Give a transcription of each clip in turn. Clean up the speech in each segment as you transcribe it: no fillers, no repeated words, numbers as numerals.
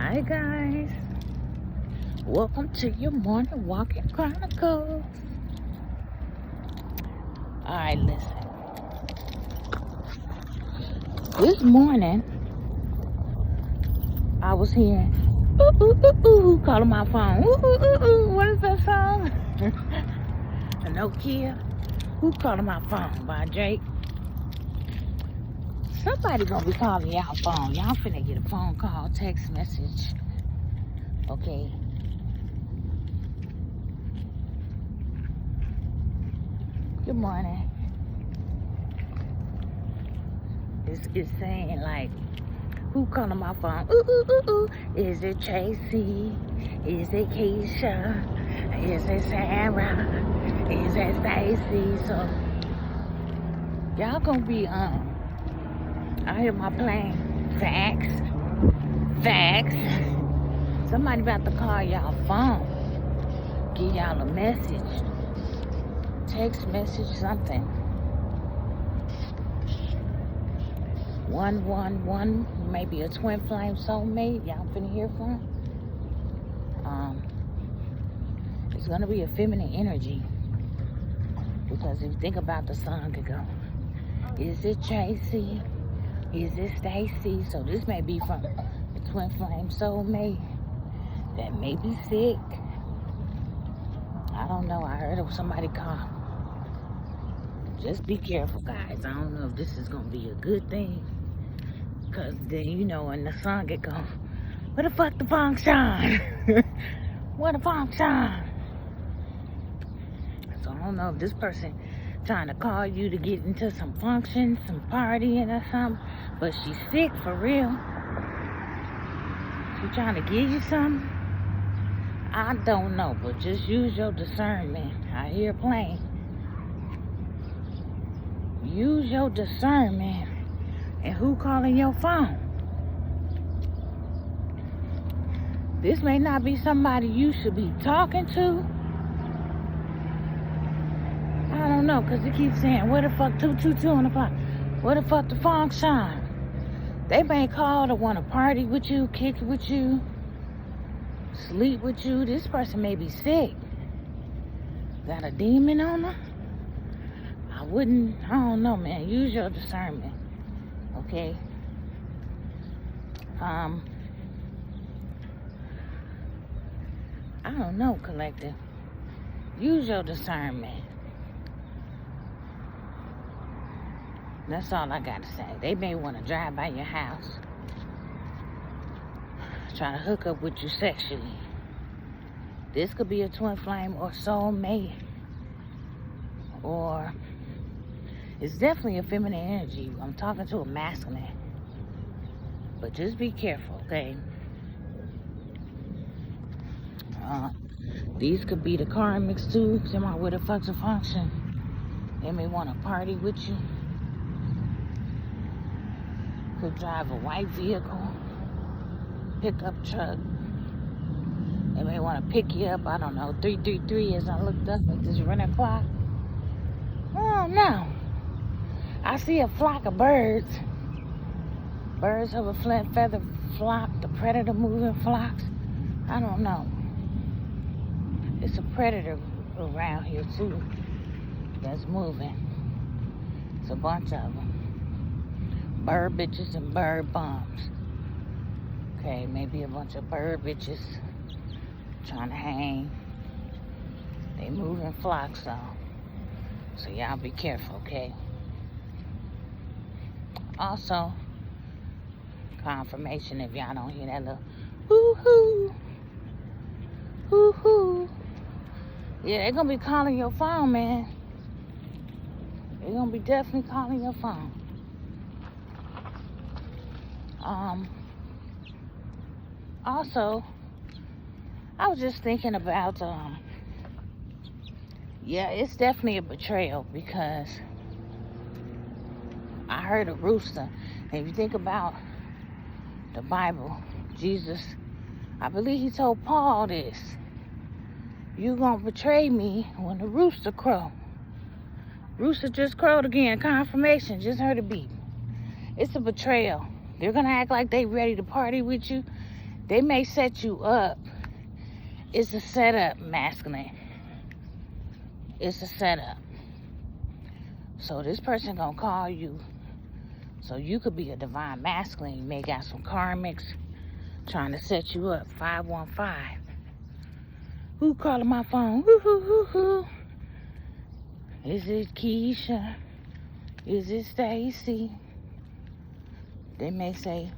Hi guys, welcome to your morning walking chronicles. Alright, listen. This morning I was hearing ooh ooh ooh ooh calling my phone. Ooh ooh ooh ooh. What is that song? A Nokia. Who calling my phone? By Drake. Somebody gonna be calling y'all phone. Y'all finna get a phone call, text message. Okay. Good morning. It's saying like, who calling my phone? Ooh, ooh, ooh, ooh. Is it Tracy? Is it Keisha? Is it Sarah? Is it Stacy? So, y'all gonna be, I hear my plane. Facts. Somebody about to call y'all phone. Give y'all a message. Text message, something. 111, maybe a twin flame soulmate. Y'all finna hear from? It's gonna be a feminine energy, because if you think about the song, it go, is it Tracy? Is it Stacy? So this may be from the twin flame soulmate that may be sick. I don't know. I heard of somebody call. Just be careful, guys. I don't know if this is gonna be a good thing. Cause then, you know, in the song it goes, where the fuck the function? Where the function? So I don't know if this person trying to call you to get into some function, some partying or something, but she's sick for real. She trying to give you something? I don't know, but just use your discernment. I hear plain. Use your discernment. And who calling your phone? This may not be somebody you should be talking to. I don't know, because it keeps saying, where the fuck 222 on the clock? Where the fuck the function? They may call to want to party with you, kick with you, sleep with you. This person may be sick. Got a demon on her? I don't know, man. Use your discernment. Okay? I don't know, collective. Use your discernment. That's all I gotta say. They may want to drive by your house, try to hook up with you sexually. This could be a twin flame or soulmate, or it's definitely a feminine energy. I'm talking to a masculine, but just be careful, okay? These could be the karmics too. Somebody with a fuck's a function. They may want to party with you. Could drive a white vehicle, pickup truck. They may want to pick you up. I don't know. 333 as I looked up at this running clock. Oh no. I see a flock of birds. Birds of a feather flock. The predator moving flocks. I don't know. It's a predator around here too that's moving. It's a bunch of them. Bird bitches and bird bombs. Okay, maybe a bunch of bird bitches trying to hang. They move in flocks though. So y'all be careful, okay? Also, confirmation if y'all don't hear that little hoo-hoo. Hoo-hoo. Yeah, they're gonna be calling your phone, man. They're gonna be definitely calling your phone. Also, I was just thinking about, yeah, it's definitely a betrayal, because I heard a rooster. And if you think about the Bible, Jesus, I believe he told Paul this. You gonna betray me when the rooster crow. Rooster just crowed again. Confirmation. Just heard a beep. It's a betrayal. They're gonna act like they ready to party with you. They may set you up. It's a setup, masculine. It's a setup. So this person gonna call you. So you could be a divine masculine. You may got some karmics trying to set you up. 515. Who calling my phone? Hoo hoo hoo hoo. Is it Keisha? Is it Stacy? They may say,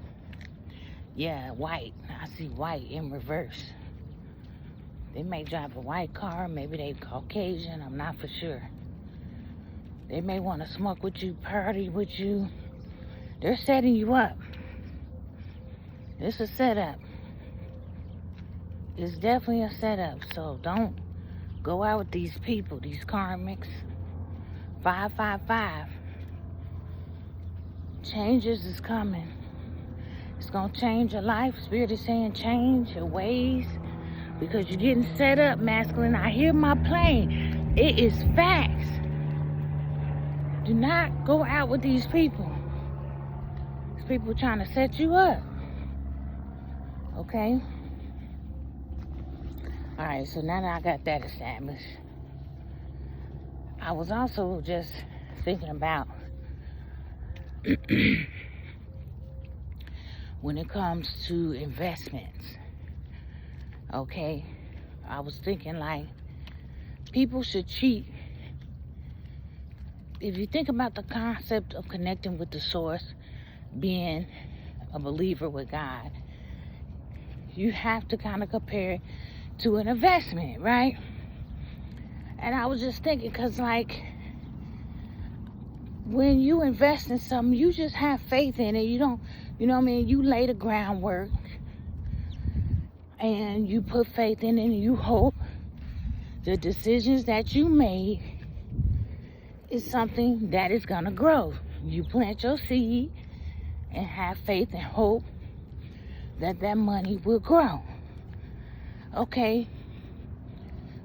yeah, white. I see white in reverse. They may drive a white car. Maybe they Caucasian. I'm not for sure. They may want to smoke with you, party with you. They're setting you up. It's a setup. It's definitely a setup. So don't go out with these people, these karmics. 555. Changes is coming. It's going to change your life. Spirit is saying change your ways. Because you're getting set up, masculine. I hear my plane. It is facts. Do not go out with these people. These people trying to set you up. Okay? Alright, so now that I got that established, I was also just thinking about when it comes to investments. Okay, I was thinking like people should cheat. If you think about the concept of connecting with the source, being a believer with God, you have to kind of compare it to an investment, right? And I was just thinking, because like when you invest in something, you just have faith in it. You don't, you know what I mean? You lay the groundwork. And you put faith in it, and you hope the decisions that you made is something that is going to grow. You plant your seed and have faith and hope that that money will grow. Okay?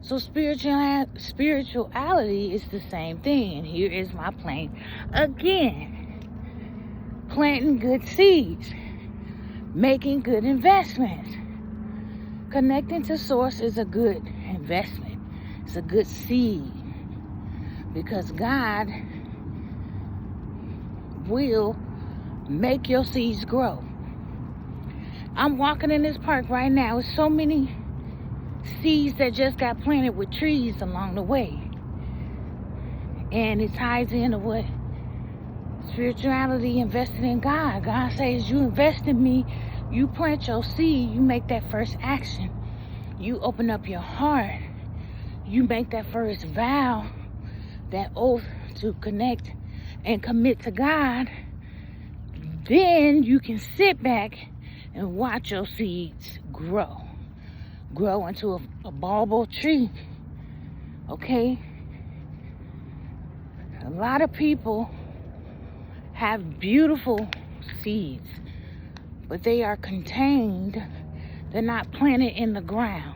So spirituality is the same thing. And here is my plane again. Planting good seeds. Making good investments. Connecting to source is a good investment. It's a good seed. Because God will make your seeds grow. I'm walking in this park right now with so many seeds that just got planted with trees along the way. And it ties into what spirituality invested in God. God says, you invest in me. You plant your seed, you make that first action. You open up your heart. You make that first vow, that oath to connect and commit to God. Then you can sit back and watch your seeds grow. Grow into a bulbous tree. Okay? A lot of people have beautiful seeds, but they are contained. They're not planted in the ground.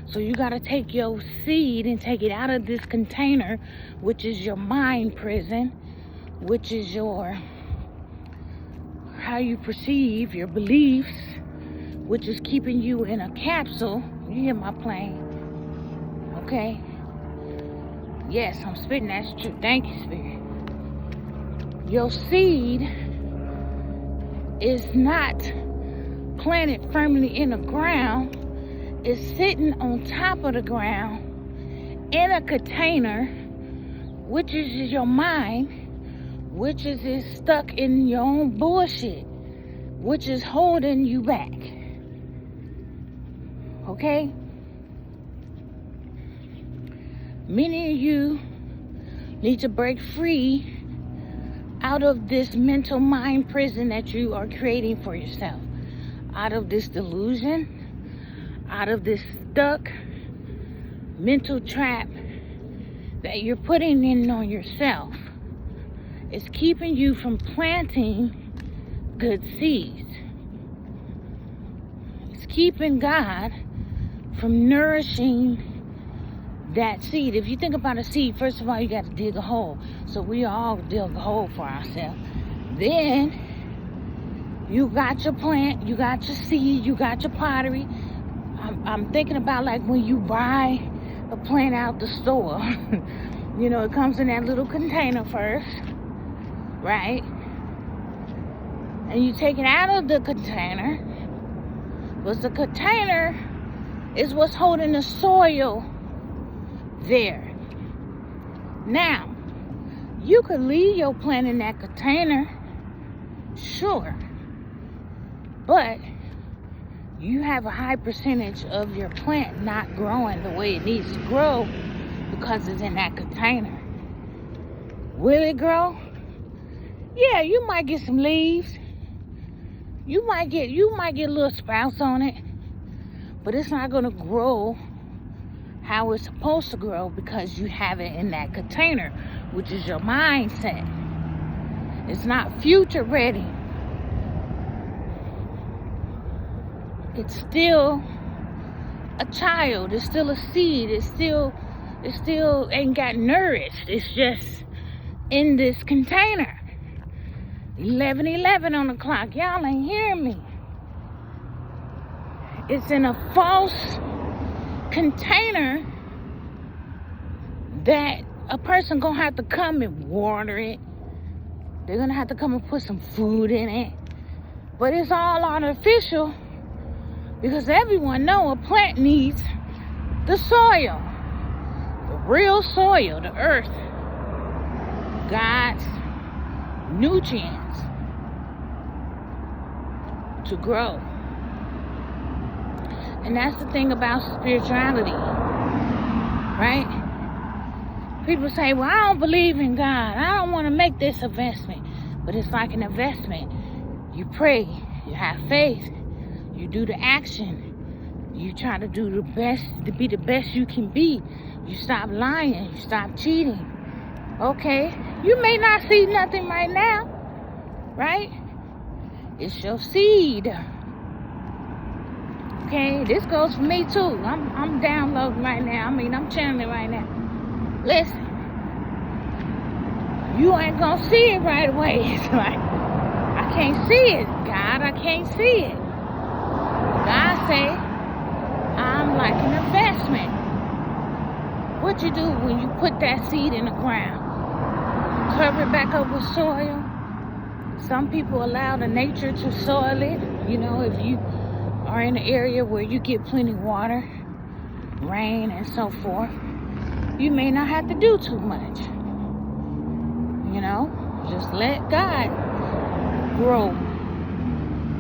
So you got to take your seed and take it out of this container, which is your mind prison, which is your, how you perceive, your beliefs, which is keeping you in a capsule. You hear my plane? Okay? Yes, I'm spitting, that's true. Thank you, Spirit. Your seed is not planted firmly in the ground. It's sitting on top of the ground in a container, which is your mind, which is stuck in your own bullshit, which is holding you back. Okay? Many of you need to break free out of this mental mind prison that you are creating for yourself. Out of this delusion, out of this stuck mental trap that you're putting in on yourself. It's keeping you from planting good seeds. It's keeping God from nourishing that seed. If you think about a seed, first of all, you got to dig a hole. So we all dig a hole for ourselves. Then You got your plant, you got your seed, you got your pottery. I'm thinking about like when you buy a plant out the store. You know, it comes in that little container first, right? And you take it out of the container. Because the container is what's holding the soil there. Now, you could leave your plant in that container, sure. But you have a high percentage of your plant not growing the way it needs to grow because it's in that container. Will it grow? Yeah, you might get some leaves. You might get little sprouts on it, but it's not gonna grow how it's supposed to grow because you have it in that container, which is your mindset. It's not future ready. It's still a child. It's still a seed. It still ain't got nourished. It's just in this container. 11:11 on the clock. Y'all ain't hearing me. It's in a false container that a person gonna have to come and water it. They're gonna have to come and put some food in it. But it's all artificial because everyone know a plant needs the soil. The real soil, the earth. God's nutrients to grow. And that's the thing about spirituality, right? People say, well, I don't believe in God. I don't want to make this investment. But it's like an investment. You pray, you have faith, you do the action, you try to do the best, to be the best you can be. You stop lying, you stop cheating. Okay, you may not see nothing right now, right? It's your seed. Okay, this goes for me too. I'm downloading right now. I'm channeling right now. Listen, you ain't gonna see it right away. It's like, I can't see it. God, I can't see it. God say, I'm like an investment. What you do when you put that seed in the ground? Cover it back up with soil. Some people allow the nature to soil it. You know, if you are in an area where you get plenty of water, rain, and so forth, you may not have to do too much. You know, just let God grow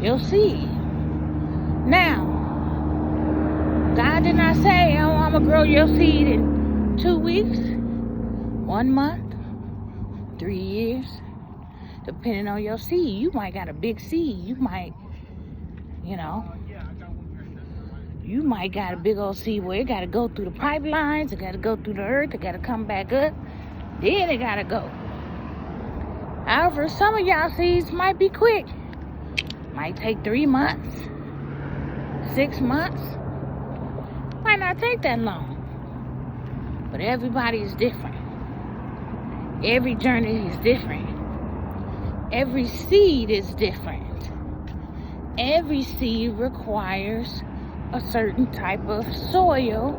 your seed. Now, God did not say, oh, I'm going to grow your seed in 2 weeks, 1 month, 3 years. Depending on your seed. You might got a big seed. You might, you know, you might got a big old seed where it got to go through the pipelines. It got to go through the earth. It got to come back up. Then it got to go. However, some of y'all seeds might be quick. Might take 3 months, 6 months. Might not take that long. But everybody is different. Every journey is different. Every seed is different. Every seed requires a certain type of soil,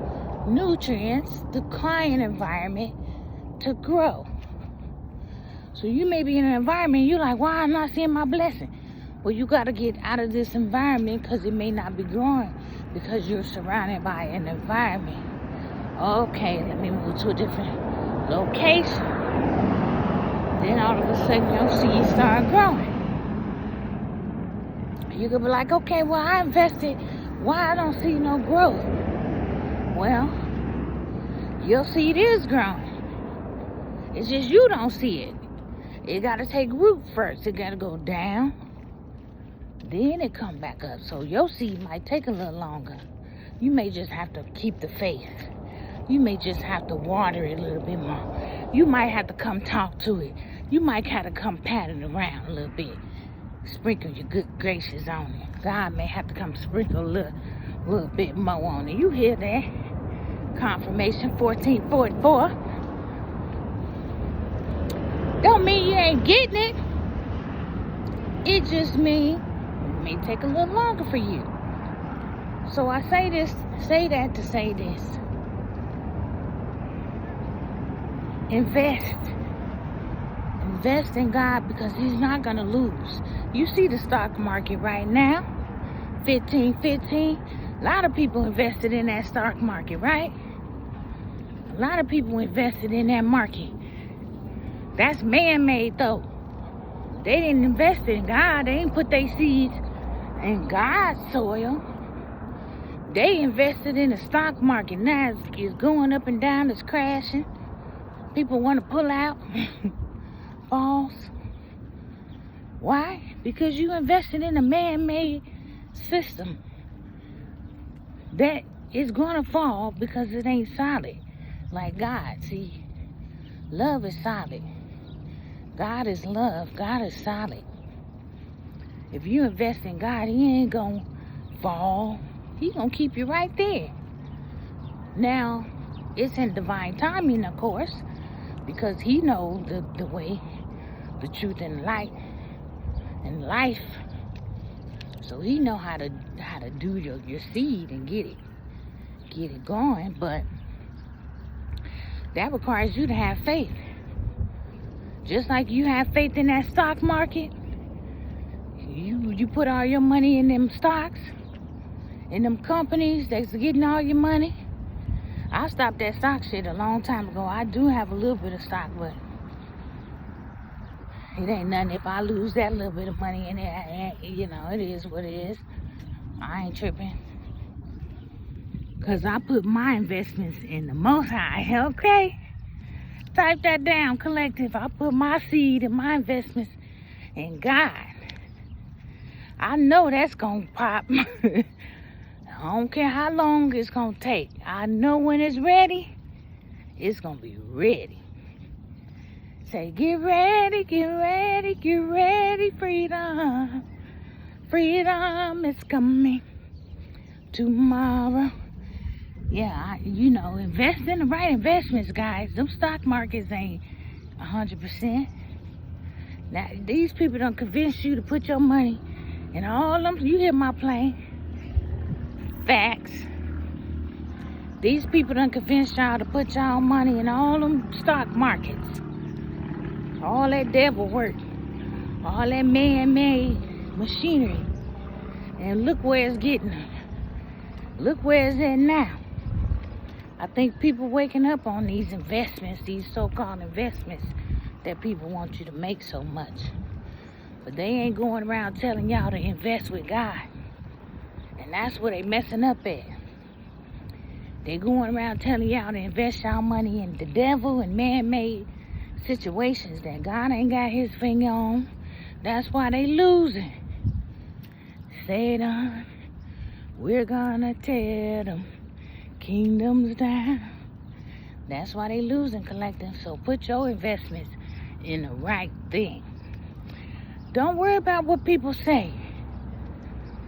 nutrients, the client environment to grow. So you may be in an environment, you're like, why I'm not seeing my blessing? Well, you got to get out of this environment because it may not be growing because you're surrounded by an environment. Okay, let me move to a different location. Then all of a sudden your seeds start growing. You could be like, okay, well, I invested. Why I don't see no growth? Well, your seed is growing. It's just you don't see it. It got to take root first. It got to go down. Then it come back up. So your seed might take a little longer. You may just have to keep the faith. You may just have to water it a little bit more. You might have to come talk to it. You might have to come pat it around a little bit. Sprinkle your good graces on it. God may have to come sprinkle a little bit more on it. You hear that? Confirmation 1444. Don't mean you ain't getting it. It just means It may take a little longer for you. So I say that to say this. Invest in God, because he's not gonna lose. You see the stock market right now, 15. A lot of people invested in that stock market, right? A lot of people invested in that market. That's man-made though. They didn't invest in God. They didn't put their seeds in God's soil. They invested in the stock market. Now it's going up and down, it's crashing. People want to pull out. Falls. Why? Because you invested in a man-made system that is going to fall because it ain't solid like God. See, love is solid. God is love. God is solid. If you invest in God, he ain't going to fall. He going to keep you right there. Now, it's in divine timing, of course, because he knows the way, the truth, and light, and life. So he know how to do your seed and get it going. But that requires you to have faith. Just like you have faith in that stock market, you put all your money in them stocks, in them companies that's getting all your money. I stopped that stock shit a long time ago. I do have a little bit of stock, but it ain't nothing. If I lose that little bit of money in it, you know, it is what it is. I ain't tripping. Because I put my investments in the Most High, okay? Type that down, collective. I put my seed and my investments in God. I know that's going to pop. I don't care how long it's going to take. I know when it's ready, it's going to be ready. Say, get ready, get ready, get ready, freedom. Freedom is coming tomorrow. Yeah, invest in the right investments, guys. Them stock markets ain't 100%. Now, these people don't convince you to put your money in all them. You hear my plane. Facts. These people done convinced y'all to put y'all money in all them stock markets. All that devil work. All that man-made machinery. And look where it's getting. Look where it's at now. I think people waking up on these investments, these so-called investments that people want you to make so much. But they ain't going around telling y'all to invest with God. And that's where they messing up at. They going around telling y'all to invest y'all money in the devil and man-made situations that God ain't got his finger on. That's why they losing. Satan, we're gonna tear them kingdoms down. That's why they losing, collective. So put your investments in the right thing. Don't worry about what people say.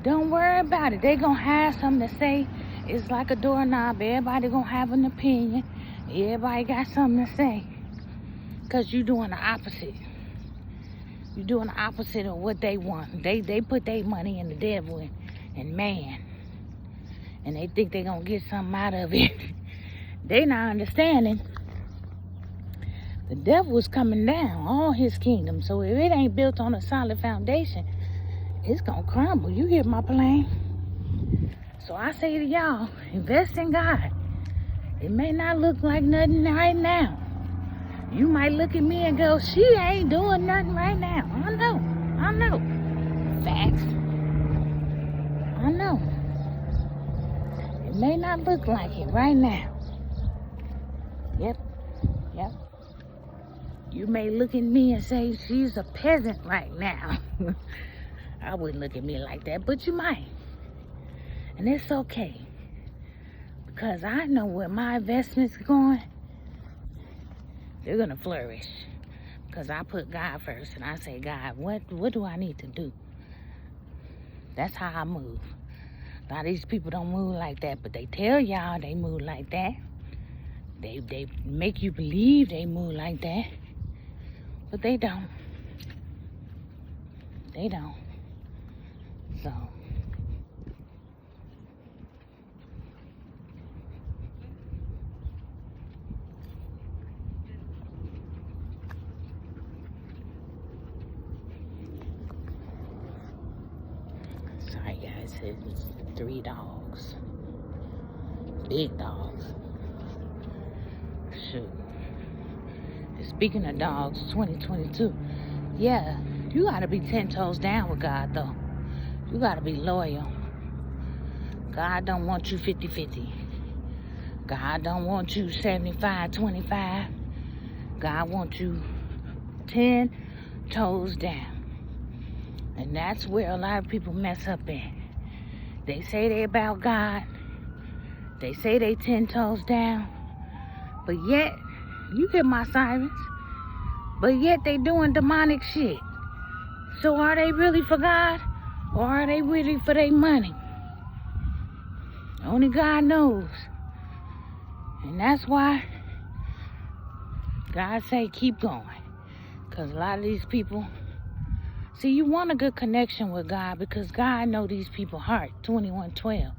Don't worry about it. They gonna have something to say. It's like a doorknob. Everybody gonna have an opinion. Everybody got something to say. Because you doing the opposite. You're doing the opposite of what they want. They put their money in the devil and man. And they think they gonna get something out of it. They not understanding. The devil is coming down, all his kingdom. So if it ain't built on a solid foundation, it's gonna crumble. You hear my plane? So I say to y'all, invest in God. It may not look like nothing right now. You might look at me and go, she ain't doing nothing right now. I know. Facts. I know. It may not look like it right now. Yep. You may look at me and say, she's a peasant right now. I wouldn't look at me like that, but you might. And it's okay. Because I know where my investments are going. They're going to flourish. Because I put God first. And I say, God, what do I need to do? That's how I move. A lot of these people don't move like that. But they tell y'all they move like that. They make you believe they move like that. But they don't. They don't. So sorry guys, it's 3 dogs. Big dogs. Shoot. And speaking of dogs, 2022. Yeah, you gotta be 10 toes down with God though. You gotta be loyal. God don't want you 50-50. God don't want you 75-25. God wants you 10 toes down. And that's where a lot of people mess up at. They say they about God. They say they 10 toes down. But yet, you get my sirens. But yet they doing demonic shit. So are they really for God? Or are they really for their money? Only God knows. And that's why God say keep going. Because a lot of these people, see, you want a good connection with God because God know these people's heart, 2112.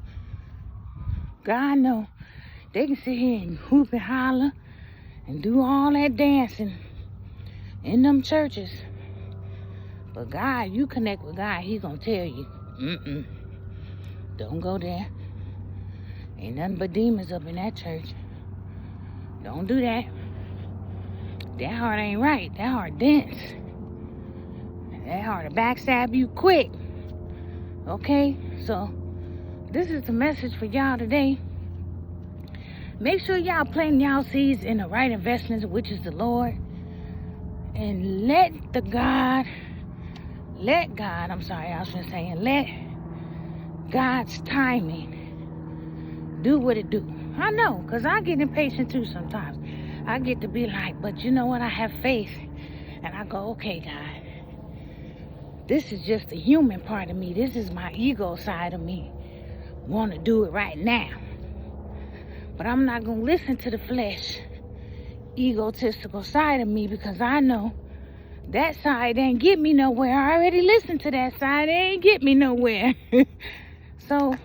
God know they can sit here and hoop and holler and do all that dancing in them churches. But God, you connect with God, He gonna tell you, don't go there. Ain't nothing but demons up in that church. Don't do that. That heart ain't right. That heart dense. That heart will backstab you quick. Okay? So, this is the message for y'all today. Make sure y'all plant y'all seeds in the right investments, which is the Lord. And let God's timing do what it do. I know, because I get impatient too sometimes. I get to be like, but you know what? I have faith. And I go, okay, God. This is just the human part of me. This is my ego side of me. Want to do it right now. But I'm not going to listen to the flesh, egotistical side of me, because I know that side ain't get me nowhere. I already listened to that side. It ain't get me nowhere. So,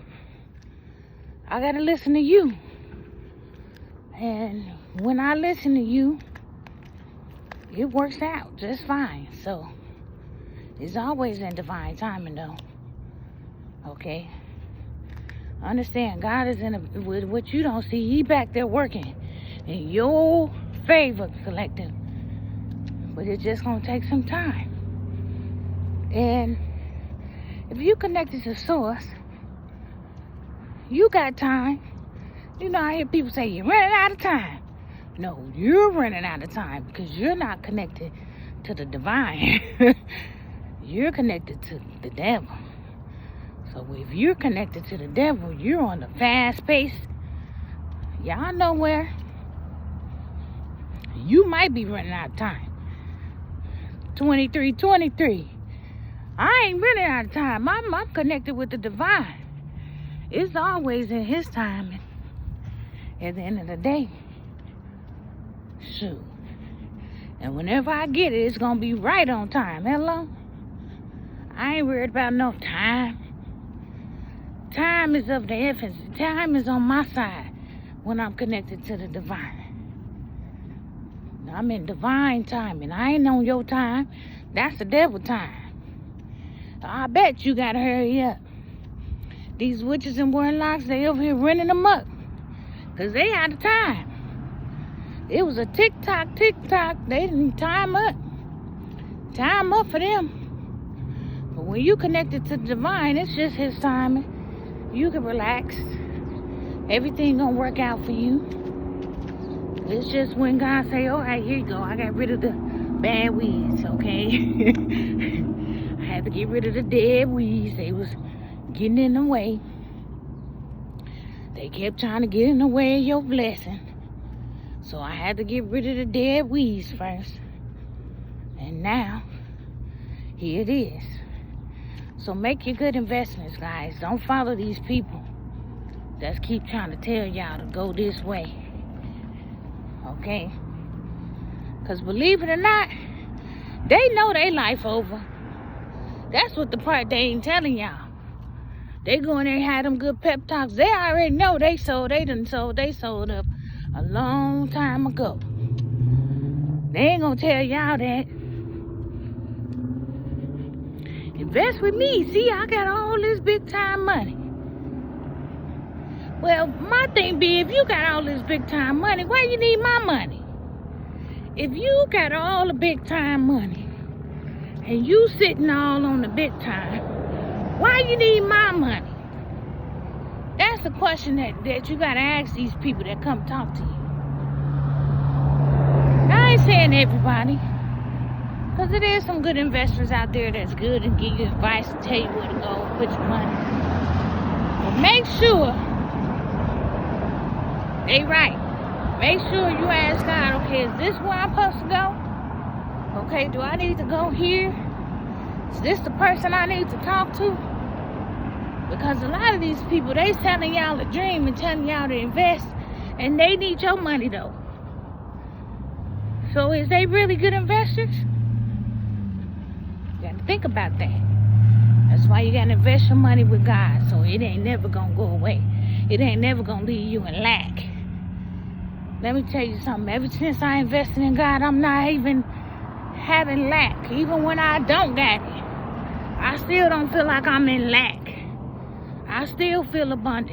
I got to listen to you. And when I listen to you, it works out just fine. So, it's always in divine timing, though. Okay? Understand, God is with what you don't see. He back there working in your favor, collective. But it's just going to take some time. And if you connected to source, you got time. You know, I hear people say, you're running out of time. No, you're running out of time because you're not connected to the divine. You're connected to the devil. So if you're connected to the devil, you're on the fast pace. Y'all know where. You might be running out of time. 23. I ain't running out of time. I'm connected with the divine. It's always in His timing. At the end of the day, shoot. And whenever I get it, it's going to be right on time. Hello? I ain't worried about no time. Time is of the essence. Time is on my side when I'm connected to the divine. I'm in divine timing. I ain't on your time. That's the devil time. I bet you gotta hurry up. These witches and warlocks, they over here running them up. Because they out of time. It was a tick-tock. They didn't time up. Time up for them. But when you connected to the divine, it's just His timing. You can relax. Everything gonna work out for you. It's just when God say, all right, here you go. I got rid of the bad weeds, okay? I had to get rid of the dead weeds. They was getting in the way. They kept trying to get in the way of your blessing. So I had to get rid of the dead weeds first. And now, here it is. So make your good investments, guys. Don't follow these people that keep trying to tell y'all to go this way. Okay? Because believe it or not, they know their life over. That's what the part they ain't telling y'all. They go in there and have them good pep talks. They already know they sold up a long time ago. They ain't gonna tell y'all that. Invest with me. See, I got all this big time money. Well, my thing be, if you got all this big time money, why you need my money? If you got all the big time money and you sitting all on the big time, why you need my money? That's the question that you gotta ask these people that come talk to you. I ain't saying everybody, because there is some good investors out there that's good and give you advice and tell you where to go and put your money. But make sure they right. Make sure you ask God, okay, is this where I'm supposed to go? Okay, do I need to go here? Is this the person I need to talk to? Because a lot of these people, they selling y'all a dream and telling y'all to invest, and they need your money though. So is they really good investors? You gotta think about that. That's why you gotta invest your money with God, so it ain't never gonna go away. It ain't never gonna leave you in lack. Let me tell you something. Ever since I invested in God, I'm not even having lack. Even when I don't got it, I still don't feel like I'm in lack. I still feel abundant,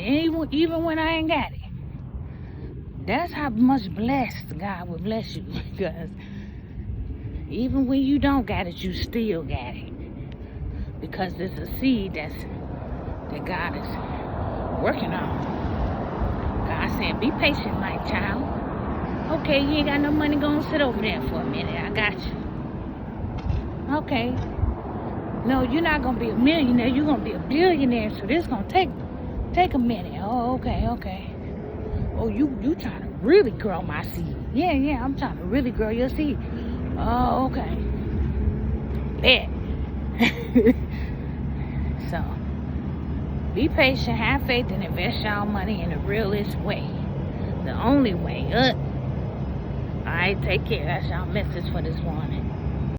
even when I ain't got it. That's how much blessed God will bless you. Because even when you don't got it, you still got it. Because there's a seed that God is working on. God said, be patient, my child. Okay, you ain't got no money, go and sit over there for a minute. I got you. Okay. No, you're not going to be a millionaire. You're going to be a billionaire. So this going to take a minute. Oh, okay. Oh, you trying to really grow my seed. Yeah, I'm trying to really grow your seed. Oh, okay. Bet. So, be patient, have faith, and invest y'all money in the realest way. The only way. Alright, take care. That's y'all message for this morning.